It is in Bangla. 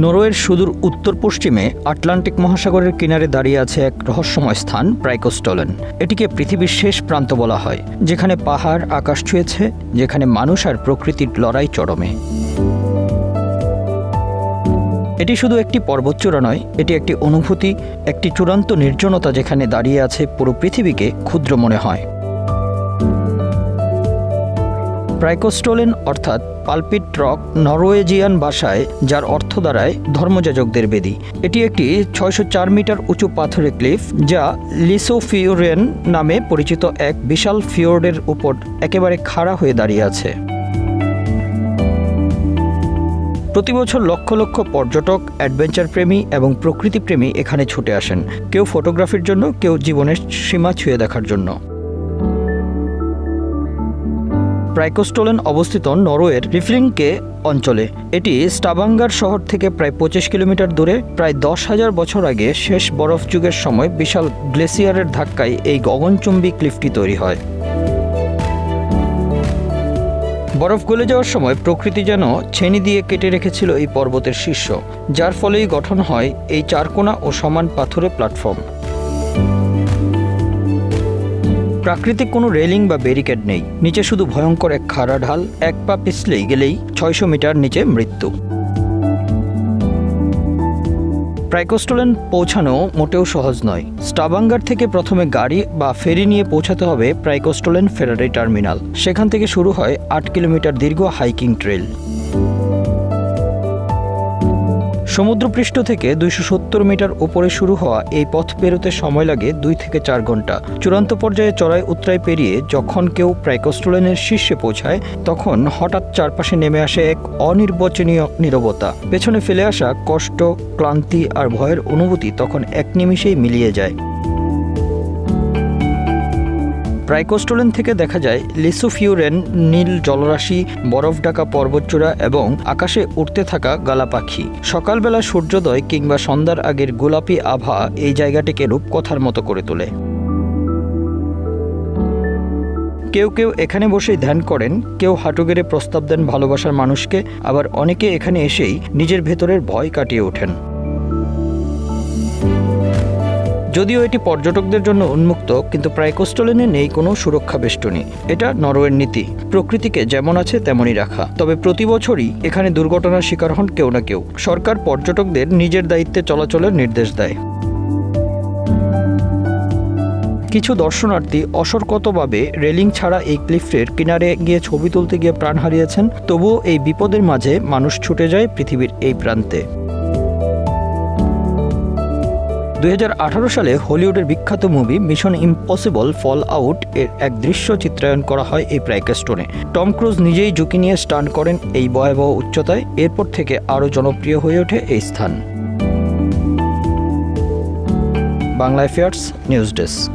নরওয়ের সুদূর উত্তর পশ্চিমে আটলান্টিক মহাসাগরের কিনারে দাঁড়িয়ে আছে এক রহস্যময় স্থান প্রাইকোস্টোলেন। এটিকে পৃথিবীর শেষ প্রান্ত বলা হয়, যেখানে পাহাড় আকাশ ছুঁয়েছে, যেখানে মানুষ আর প্রকৃতির লড়াই চরমে। এটি শুধু একটি পর্বতচূড়া নয়, এটি একটি অনুভূতি, একটি চূড়ান্ত নির্জনতা যেখানে দাঁড়িয়ে আছে পুরো পৃথিবীকে ক্ষুদ্র মনে হয়। প্রাইকোস্টোলেন অর্থাৎ পালপিট রক নরওয়েজিয়ান ভাষায়, যার অর্থ দাঁড়ায় ধর্মযাজকদের বেদি। এটি একটি ৬০৪ মিটার উঁচু পাথরের ক্লিফ, যা লিসোফিওরেন নামে পরিচিত এক বিশাল ফিওর্ডের উপর একেবারে খাড়া হয়ে দাঁড়িয়ে আছে। প্রতি বছর লক্ষ লক্ষ পর্যটক, অ্যাডভেঞ্চার প্রেমী এবং প্রকৃতিপ্রেমী এখানে ছুটে আসেন, কেউ ফটোগ্রাফির জন্য, কেউ জীবনের সীমা ছুঁয়ে দেখার জন্য। প্রাইকোস্টোলেন অবস্থিত নরওয়ের রিফলিংকে অঞ্চলে। এটি স্টাভাঙ্গার শহর থেকে প্রায় ২৫ কিলোমিটার দূরে। প্রায় ১০,০০০ বছর আগে শেষ বরফ যুগের সময় বিশাল গ্লেসিয়ারের ধাক্কায় এই গগনচুম্বী ক্লিফটি তৈরি হয়। বরফ গলে যাওয়ার সময় প্রকৃতি যেন ছেনি দিয়ে কেটে রেখেছিল এই পর্বতের শীর্ষ, যার ফলেই গঠন হয় এই চারকোনা ও সমান পাথুরে প্ল্যাটফর্ম। প্রাকৃতিক কোনো রেলিং বা ব্যারিকেড নেই, নিচে শুধু ভয়ঙ্কর এক খাড়া ঢাল। এক পা পিছলেই গেলেই ৬০০ মিটার নিচে মৃত্যু। প্রাইকোস্টোলেন পৌঁছানো মোটেও সহজ নয়। স্টাভাঙ্গার থেকে প্রথমে গাড়ি বা ফেরি নিয়ে পৌঁছাতে হবে প্রাইকোস্টোলেন ফেরারি টার্মিনাল। সেখান থেকে শুরু হয় ৮ কিলোমিটার দীর্ঘ হাইকিং ট্রেল। সমুদ্রপৃষ্ঠ থেকে ২৭০ মিটার উপরে শুরু হওয়া এই পথ পেরোতে সময় লাগে ২ থেকে ৪ ঘন্টা। চূড়ান্ত পর্যায়ে চড়াই উতরাই পেরিয়ে যখন কেউ প্রাইকোস্টোলেনের শীর্ষে পৌঁছায়, তখন হঠাৎ চারপাশে নেমে আসে এক অনির্বচনীয় নীরবতা। পেছনে ফেলে আসা কষ্ট, ক্লান্তি আর ভয়ের অনুভূতি তখন এক নিমিষেই মিলিয়ে যায়। প্রাইকোস্টোলেন থেকে দেখা যায় লিসোফিওরেন, নীল জলরাশি, বরফ ঢাকা পর্বতচূড়া এবং আকাশে উড়তে থাকা গালা পাখি। সকালবেলা সূর্যোদয় কিংবা সন্ধ্যার আগের গোলাপি আভা এই জায়গাটিকে রূপকথার মতো করে তোলে। কেউ কেউ এখানে বসেই ধ্যান করেন, কেউ হাঁটু গেড়ে প্রস্তাব দেন ভালোবাসার মানুষকে, আবার অনেকে এখানে এসেই নিজের ভেতরের ভয় কাটিয়ে ওঠেন। যদিও এটি পর্যটকদের জন্য উন্মুক্ত, কিন্তু প্রাইকোস্টোলেনে নেই কোনো সুরক্ষা বেষ্টনী। এটা নরওয়ের নীতি, প্রকৃতিকে যেমন আছে তেমনই রাখা। তবে প্রতি বছরই এখানে দুর্ঘটনার শিকার হন কেউ না কেউ। সরকার পর্যটকদের নিজের দায়িত্বে চলাচলের নির্দেশ দেয়। কিছু দর্শনার্থী অসতর্কভাবে রেলিং ছাড়া এই ক্লিফের কিনারে গিয়ে ছবি তুলতে গিয়ে প্রাণ হারিয়েছেন। তবুও এই বিপদের মাঝে মানুষ ছুটে যায় পৃথিবীর এই প্রান্তে। ২০১৮ সালে হলিউডের বিখ্যাত movie Mission Impossible Fallout এর এক দৃশ্য চিত্রায়ন করা হয় এই প্রাইকোস্টোনে। টম ক্রুজ নিজেই ঝুঁকি নিয়ে স্টান্ট করেন এই ভয়াবহ উচ্চতায়। এরপর থেকে আরও জনপ্রিয় হয়ে ওঠে এই স্থান। Bangla affairs news desk.